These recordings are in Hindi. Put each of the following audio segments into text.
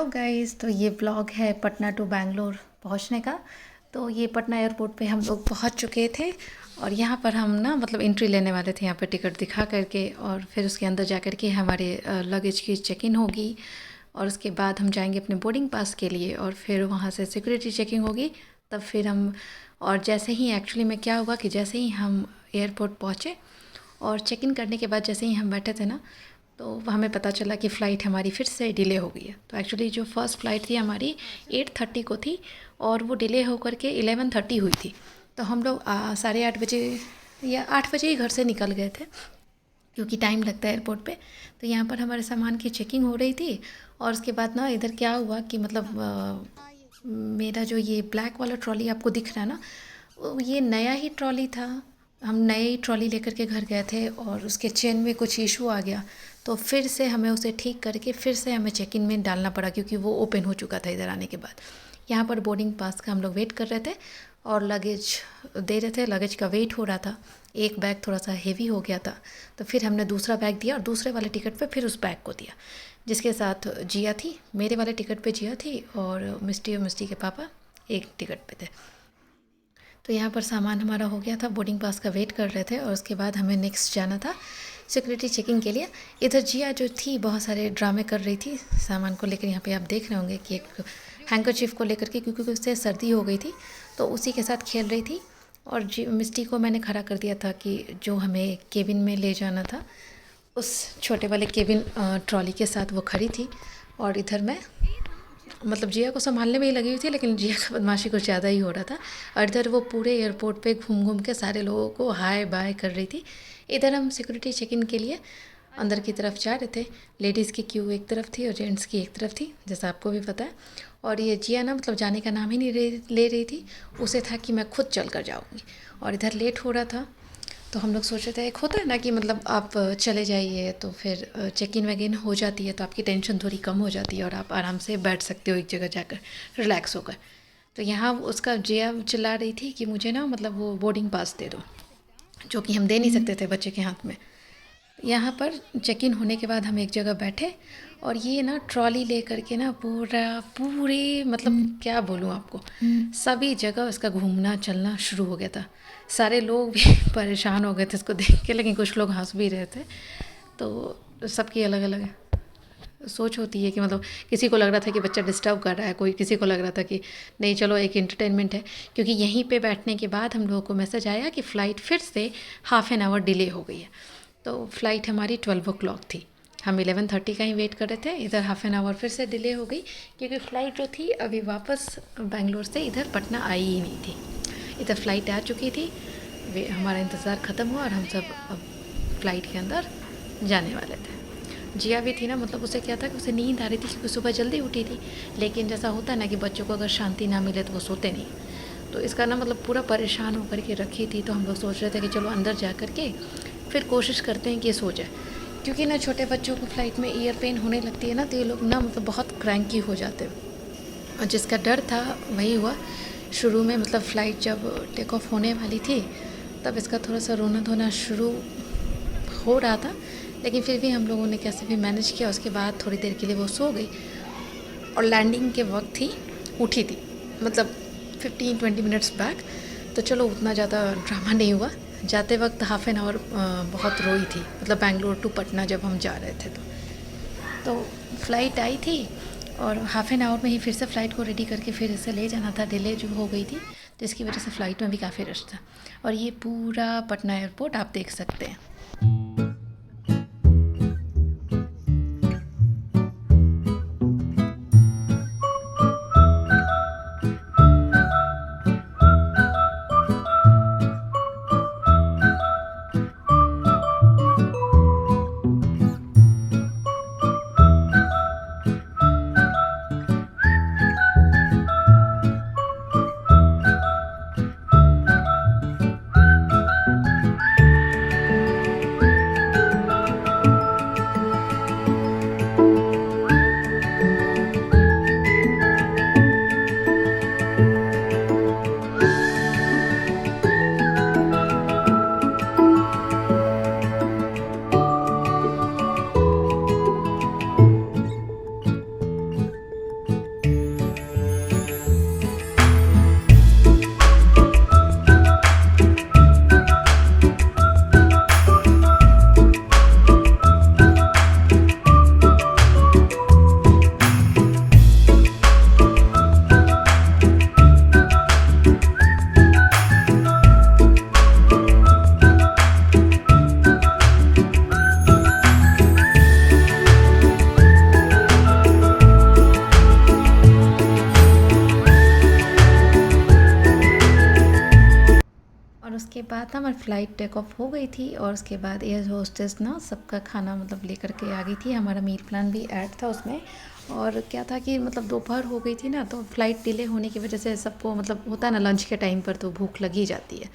गाइस, तो ये ब्लॉग है पटना टू बैंगलोर पहुंचने का। तो ये पटना एयरपोर्ट पे हम लोग पहुंच चुके थे और यहाँ पर हम ना मतलब एंट्री लेने वाले थे, यहाँ पे टिकट दिखा करके और फिर उसके अंदर जा कर के हमारे लगेज की चेक इन होगी और उसके बाद हम जाएंगे अपने बोर्डिंग पास के लिए और फिर वहाँ से सिक्योरिटी चेकिंग होगी। तब फिर हम और जैसे ही एक्चुअली में क्या हुआ कि जैसे ही हम एयरपोर्ट पहुँचे और चेक इन करने के बाद जैसे ही हम बैठे थे ना, तो हमें पता चला कि फ़्लाइट हमारी फिर से डिले हो गई है। तो एक्चुअली जो फ़र्स्ट फ़्लाइट थी हमारी 8:30 को थी और वो डिले होकर के 11:30 हुई थी। तो हम लोग 8:30 बजे या 8 बजे ही घर से निकल गए थे, क्योंकि टाइम लगता है एयरपोर्ट पे। तो यहाँ पर हमारे सामान की चेकिंग हो रही थी और उसके बाद ना इधर क्या हुआ कि मतलब मेरा जो ये ब्लैक वाला ट्रॉली आपको दिख रहा है ना, ये नया ही ट्रॉली था। हम नई ट्रॉली लेकर के घर गए थे और उसके चेन में कुछ इशू आ गया, तो फिर से हमें उसे ठीक करके फिर से हमें चेक इन में डालना पड़ा, क्योंकि वो ओपन हो चुका था इधर आने के बाद। यहाँ पर बोर्डिंग पास का हम लोग वेट कर रहे थे और लगेज दे रहे थे। लगेज का वेट हो रहा था, एक बैग थोड़ा सा हेवी हो गया था, तो फिर हमने दूसरा बैग दिया और दूसरे वाले टिकट पे फिर उस बैग को दिया, जिसके साथ जिया थी। मेरे वाले टिकट पे जिया थी और मिस्टी के पापा एक टिकट पे थे। तो यहाँ पर सामान हमारा हो गया था, बोर्डिंग पास का वेट कर रहे थे और उसके बाद हमें नेक्स्ट जाना था सिक्योरिटी चेकिंग के लिए। इधर जिया जो थी बहुत सारे ड्रामे कर रही थी सामान को लेकर। यहाँ पे आप देख रहे होंगे कि एक हैंकरचीफ को लेकर के, क्योंकि उससे सर्दी हो गई थी तो उसी के साथ खेल रही थी। और मिस्टी को मैंने खड़ा कर दिया था कि जो हमें केबिन में ले जाना था उस छोटे वाले केबिन ट्रॉली के साथ वो खड़ी थी। और इधर मैं मतलब जिया को संभालने में ही लगी हुई थी, लेकिन जिया का बदमाशी कुछ ज़्यादा ही हो रहा था। और इधर वो पूरे एयरपोर्ट पे घूम घूम के सारे लोगों को हाय बाय कर रही थी। इधर हम सिक्योरिटी चेक इन के लिए अंदर की तरफ जा रहे थे। लेडीज़ की क्यू एक तरफ थी और जेंट्स की एक तरफ थी, जैसा आपको भी पता है। और ये जिया ना मतलब जाने का नाम ही नहीं ले रही थी। उसे था कि मैं खुद चल कर जाऊँगी और इधर लेट हो रहा था। तो हम लोग सोच रहे थे, एक होता है ना कि मतलब आप चले जाइए तो फिर चेक इन वैगिन हो जाती है तो आपकी टेंशन थोड़ी कम हो जाती है और आप आराम से बैठ सकते हो एक जगह जाकर रिलैक्स होकर। तो यहाँ उसका जिया चिल्ला रही थी कि मुझे ना मतलब वो बोर्डिंग पास दे दो, जो कि हम दे नहीं सकते थे बच्चे के हाथ में। यहाँ पर चेक इन होने के बाद हम एक जगह बैठे और ये ना ट्रॉली ले करके ना पूरे मतलब क्या बोलूँ आपको, सभी जगह उसका घूमना चलना शुरू हो गया था। सारे लोग भी परेशान हो गए थे इसको देख के, लेकिन कुछ लोग हंस भी रहे थे। तो सबकी अलग अलग सोच होती है कि मतलब किसी को लग रहा था कि बच्चा डिस्टर्ब कर रहा है, कोई किसी को लग रहा था कि नहीं चलो एक एंटरटेनमेंट है। क्योंकि यहीं पे बैठने के बाद हम लोगों को मैसेज आया कि फ़्लाइट फिर से हाफ़ एन आवर डिले हो गई है। तो फ़्लाइट हमारी 12 o'clock थी, हम 11:30 का ही वेट कर रहे थे। इधर हाफ़ एन आवर फिर से डिले हो गई, क्योंकि फ़्लाइट जो थी अभी वापस बेंगलोर से इधर पटना आई ही नहीं थी। इधर फ़्लाइट आ चुकी थी, हमारा इंतज़ार ख़त्म हुआ और हम सब अब फ़्लाइट के अंदर जाने वाले थे। जिया भी थी ना, मतलब उसे क्या था कि उसे नींद आ रही थी क्योंकि सुबह जल्दी उठी थी, लेकिन जैसा होता है ना कि बच्चों को अगर शांति ना मिले तो वो सोते नहीं। तो इसका ना मतलब पूरा परेशान होकर के रखी थी। तो हम लोग सोच रहे थे कि चलो अंदर जा कर के फिर कोशिश करते हैं कि ये सो जाए, क्योंकि ना छोटे बच्चों को फ़्लाइट में ईयर पेन होने लगती है ना, तो ये लोग ना मतलब बहुत क्रैंकी हो जाते हैं। और जिसका डर था वही हुआ। शुरू में मतलब फ़्लाइट जब टेक ऑफ होने वाली थी तब इसका थोड़ा सा रोना धोना शुरू हो रहा था, लेकिन फिर भी हम लोगों ने कैसे भी मैनेज किया। उसके बाद थोड़ी देर के लिए वो सो गई और लैंडिंग के वक्त ही उठी थी, मतलब 15-20 मिनट्स बैक। तो चलो उतना ज़्यादा ड्रामा नहीं हुआ। जाते वक्त हाफ़ एन आवर बहुत रोई थी, मतलब बेंगलोर टू पटना जब हम जा रहे थे तो फ़्लाइट आई थी और हाफ़ एन आवर में ही फिर से फ़्लाइट को रेडी करके फिर इसे ले जाना था। डिले जो हो गई थी तो इसकी वजह से फ़्लाइट में भी काफ़ी रश था। और ये पूरा पटना एयरपोर्ट आप देख सकते हैं। के बाद ना हमारी फ़्लाइट टेक ऑफ हो गई थी और उसके बाद एयर होस्टेस ना सबका खाना मतलब लेकर के आ गई थी। हमारा मील प्लान भी ऐड था उसमें। और क्या था कि मतलब दोपहर हो गई थी ना, तो फ़्लाइट डिले होने की वजह से सबको मतलब होता है ना, लंच के टाइम पर तो भूख लगी जाती है।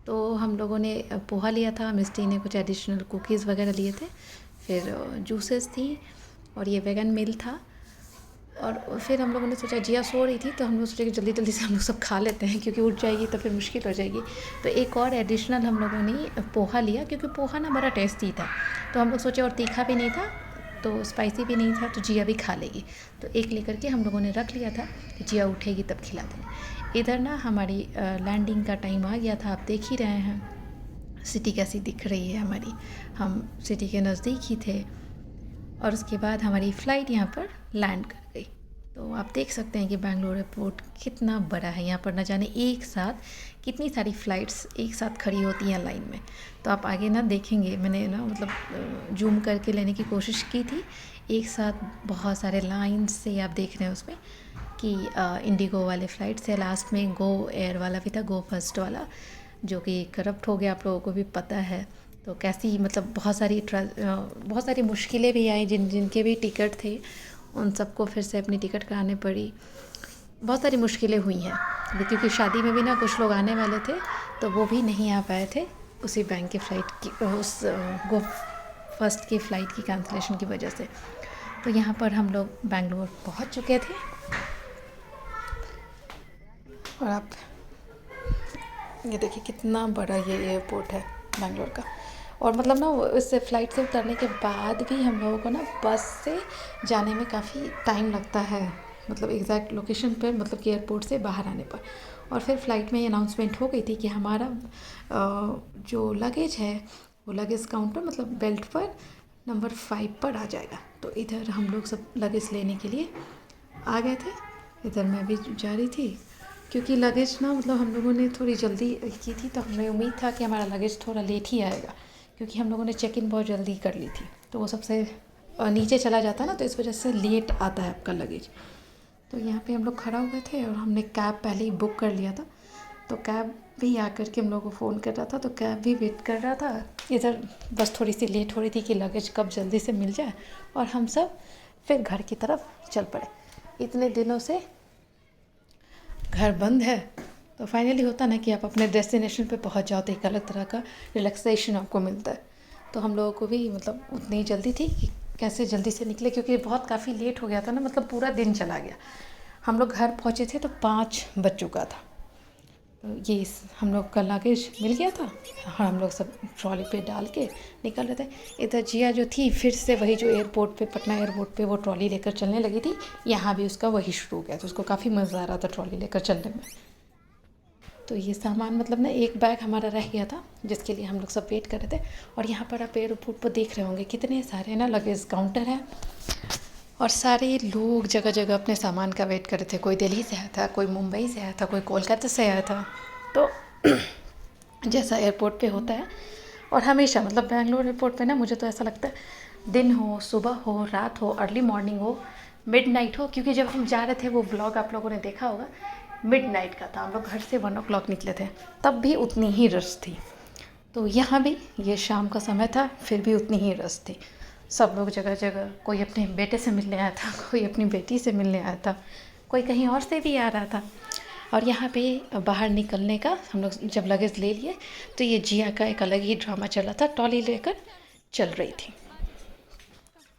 तो हम लोगों ने पोहा लिया था, मिस्टी ने कुछ एडिशनल कुकीज़ वगैरह लिए थे, फिर जूसेस थी और ये वेगन मील था। और फिर हम लोगों ने सोचा, जिया सो रही थी तो हम लोग सोचे कि जल्दी जल्दी से हम लोग सब खा लेते हैं, क्योंकि उठ जाएगी तो फिर मुश्किल हो जाएगी। तो एक और एडिशनल हम लोगों ने पोहा लिया, क्योंकि पोहा ना बड़ा टेस्टी था। तो हम लोग सोचे, और तीखा भी नहीं था तो स्पाइसी भी नहीं था, तो जिया भी खा लेगी। तो एक लेकर के हम लोगों ने रख लिया था कि जिया उठेगी तब खिला देंगे। इधर ना हमारी लैंडिंग का टाइम आ गया था। आप देख ही रहे हैं सिटी कैसी दिख रही है हमारी। हम सिटी के नज़दीक ही थे और उसके बाद हमारी फ़्लाइट यहाँ पर लैंड कर गई। तो आप देख सकते हैं कि बेंगलोर एयरपोर्ट कितना बड़ा है। यहाँ पर न जाने एक साथ कितनी सारी फ़्लाइट्स एक साथ खड़ी होती हैं लाइन में। तो आप आगे ना देखेंगे, मैंने ना मतलब जूम करके लेने की कोशिश की थी। एक साथ बहुत सारे लाइन से आप देख रहे हैं उसमें कि इंडिगो वाले फ़्लाइट से, लास्ट में गो एयर वाला भी था, गो फर्स्ट वाला, जो कि करप्ट हो गया, आप लोगों को भी पता है। तो कैसी मतलब बहुत सारी मुश्किलें भी आई, जिनके भी टिकट थे उन सबको फिर से अपनी टिकट कराने पड़ी। बहुत सारी मुश्किलें हुई हैं, क्योंकि शादी में भी ना कुछ लोग आने वाले थे तो वो भी नहीं आ पाए थे उसी बैंक की फ़्लाइट की, उस गो फर्स्ट की फ़्लाइट की कैंसिलेशन की वजह से। तो यहाँ पर हम लोग बेंगलोर पहुँच चुके थे। और आप ये देखिए कितना बड़ा ये एयरपोर्ट है बेंगलोर का। और मतलब ना इस फ़्लाइट से उतरने के बाद भी हम लोगों को ना बस से जाने में काफ़ी टाइम लगता है, मतलब एग्जैक्ट लोकेशन पर, मतलब कि एयरपोर्ट से बाहर आने पर। और फिर फ़्लाइट में ये अनाउंसमेंट हो गई थी कि हमारा जो लगेज है वो लगेज काउंटर मतलब बेल्ट पर नंबर 5 पर आ जाएगा। तो इधर हम लोग सब लगेज लेने के लिए आ गए थे। इधर मैं भी जा रही थी, क्योंकि लगेज ना मतलब हम लोगों ने थोड़ी जल्दी की थी, तो हमें उम्मीद था कि हमारा लगेज थोड़ा लेट ही आएगा, क्योंकि हम लोगों ने चेक इन बहुत जल्दी कर ली थी। तो वो सबसे नीचे चला जाता ना, तो इस वजह से लेट आता है आपका लगेज। तो यहाँ पे हम लोग खड़ा हुए थे और हमने कैब पहले ही बुक कर लिया था। तो कैब भी आकर के हम लोग को फ़ोन कर रहा था, तो कैब भी वेट कर रहा था। इधर बस थोड़ी सी लेट हो रही थी कि लगेज कब जल्दी से मिल जाए और हम सब फिर घर की तरफ चल पड़े। इतने दिनों से घर बंद है, तो फाइनली होता ना कि आप अपने डेस्टिनेशन पे पहुंच जाओ तो एक अलग तरह का रिलैक्सेशन आपको मिलता है। तो हम लोगों को भी मतलब उतनी जल्दी थी कि कैसे जल्दी से निकले, क्योंकि बहुत काफ़ी लेट हो गया था ना, मतलब पूरा दिन चला गया। हम लोग घर पहुंचे थे तो 5 बज चुका था। तो ये हम लोग का लगेज मिल गया था और हम लोग सब ट्रॉली पे डाल के निकल रहे थे। इधर जिया जो थी फिर से वही जो एयरपोर्ट पे, पटना एयरपोर्ट पे वो ट्रॉली लेकर चलने लगी थी। यहाँ भी उसका वही शुरू हो गया, तो उसको काफ़ी मज़ा आ रहा था ट्रॉली लेकर चलने में। तो ये सामान मतलब ना एक बैग हमारा रह गया था, जिसके लिए हम लोग सब वेट कर रहे थे। और यहाँ पर आप एयरपोर्ट पर देख रहे होंगे कितने सारे ना लगेज काउंटर हैं और सारे लोग जगह जगह अपने सामान का वेट कर रहे थे। कोई दिल्ली से आया था, कोई मुंबई से आया था, कोई कोलकाता से आया था। तो जैसा एयरपोर्ट पे होता है, और हमेशा मतलब बेंगलोर एयरपोर्ट पे ना मुझे तो ऐसा लगता है दिन हो, सुबह हो, रात हो, अर्ली मॉर्निंग हो, मिडनाइट हो, क्योंकि जब हम जा रहे थे वो व्लॉग आप लोगों ने देखा होगा, मिडनाइट का था। हम लोग घर से 1 o'clock निकले थे, तब भी उतनी ही रश थी। तो यहाँ भी ये शाम का समय था, फिर भी उतनी ही रश थी। सब लोग जगह जगह, कोई अपने बेटे से मिलने आया था, कोई अपनी बेटी से मिलने आया था, कोई कहीं और से भी आ रहा था। और यहाँ पे बाहर निकलने का हम लोग जब लगेज ले लिए तो ये जिया का एक अलग ही ड्रामा चल रहा था, ट्रॉली लेकर चल रही थी।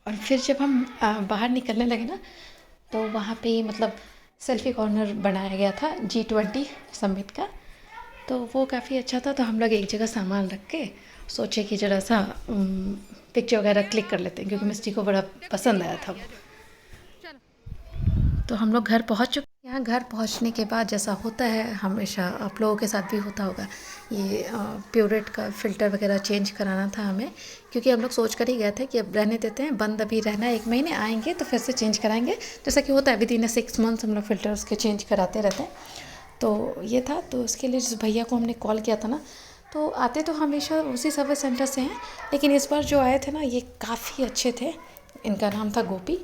और फिर जब हम बाहर निकलने लगे ना, तो वहाँ पे मतलब सेल्फ़ी कॉर्नर बनाया गया था G20 समिट का। तो वो काफ़ी अच्छा था। तो हम लोग एक जगह सामान रख के सोचे कि ज़रा सा पिक्चर वगैरह क्लिक कर लेते हैं, क्योंकि मिस्टी को बड़ा पसंद आया था। तो हम लोग घर पहुंच चुके। यहाँ घर पहुंचने के बाद जैसा होता है हमेशा, आप लोगों के साथ भी होता होगा, ये प्योरेट का फ़िल्टर वगैरह चेंज कराना था हमें, क्योंकि हम लोग सोच कर ही गए थे कि अब रहने देते हैं, बंद अभी रहना है 1 महीने, आएंगे तो फिर से चेंज कराएंगे। जैसा कि होता है विदिन 6 months हम लोग फ़िल्टर्स के चेंज कराते रहते हैं। तो ये था, तो उसके लिए जिस भैया को हमने कॉल किया था ना, तो आते तो हमेशा उसी सर्विस सेंटर से हैं, लेकिन इस बार जो आए थे ना ये काफ़ी अच्छे थे। इनका नाम था गोपी,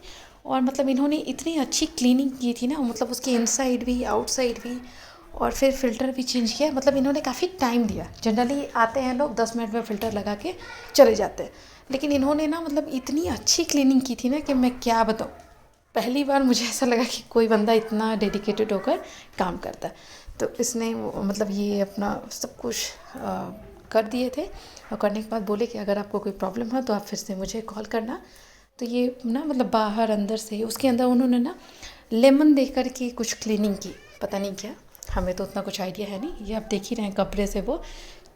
और मतलब इन्होंने इतनी अच्छी क्लीनिंग की थी ना, मतलब उसकी इनसाइड भी आउटसाइड भी, और फिर फ़िल्टर भी चेंज किया। मतलब इन्होंने काफ़ी टाइम दिया। जनरली आते हैं लोग 10 मिनट में फ़िल्टर लगा के चले जाते हैं, लेकिन इन्होंने ना मतलब इतनी अच्छी क्लीनिंग की थी ना कि मैं क्या बताऊँ। पहली बार मुझे ऐसा लगा कि कोई बंदा इतना डेडिकेटेड होकर काम करता है। तो इसने मतलब ये अपना सब कुछ कर दिए थे, और करने के बाद बोले कि अगर आपको कोई प्रॉब्लम हो तो आप फिर से मुझे कॉल करना। तो ये ना मतलब बाहर अंदर से उसके अंदर उन्होंने ना लेमन दे कर के कुछ क्लीनिंग की, पता नहीं क्या, हमें तो उतना कुछ आइडिया है नहीं। ये आप देख ही रहे हैं, कपड़े से वो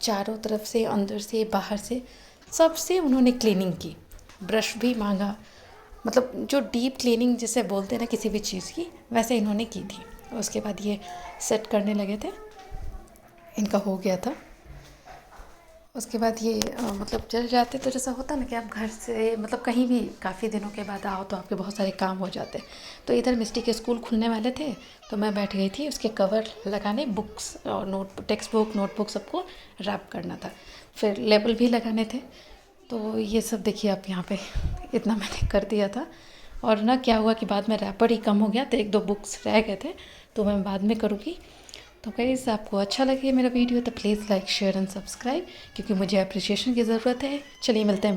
चारों तरफ से, अंदर से, बाहर से, सबसे उन्होंने क्लीनिंग की। ब्रश भी मांगा, मतलब जो डीप क्लीनिंग जिसे बोलते हैं ना किसी भी चीज़ की, वैसे इन्होंने की थी। उसके बाद ये सेट करने लगे थे, इनका हो गया था। उसके बाद ये मतलब चले जाते, तो जैसा होता ना कि आप घर से मतलब कहीं भी काफ़ी दिनों के बाद आओ तो आपके बहुत सारे काम हो जाते हैं। तो इधर मिस्टी के स्कूल खुलने वाले थे, तो मैं बैठ गई थी उसके कवर लगाने, बुक्स और टेक्स्ट बुक, नोटबुक सबको रैप करना था, फिर लेबल भी लगाने थे। तो ये सब देखिए आप यहाँ पे इतना मैंने कर दिया था। और ना क्या हुआ कि बाद में रैपर ही कम हो गया, तो 1-2 बुक्स रह गए थे, तो मैं बाद में करूँगी। तो गाइस आपको अच्छा लगे मेरा वीडियो तो please like, share and subscribe, क्योंकि मुझे अप्रिसिएशन की ज़रूरत है। चलिए मिलते हैं।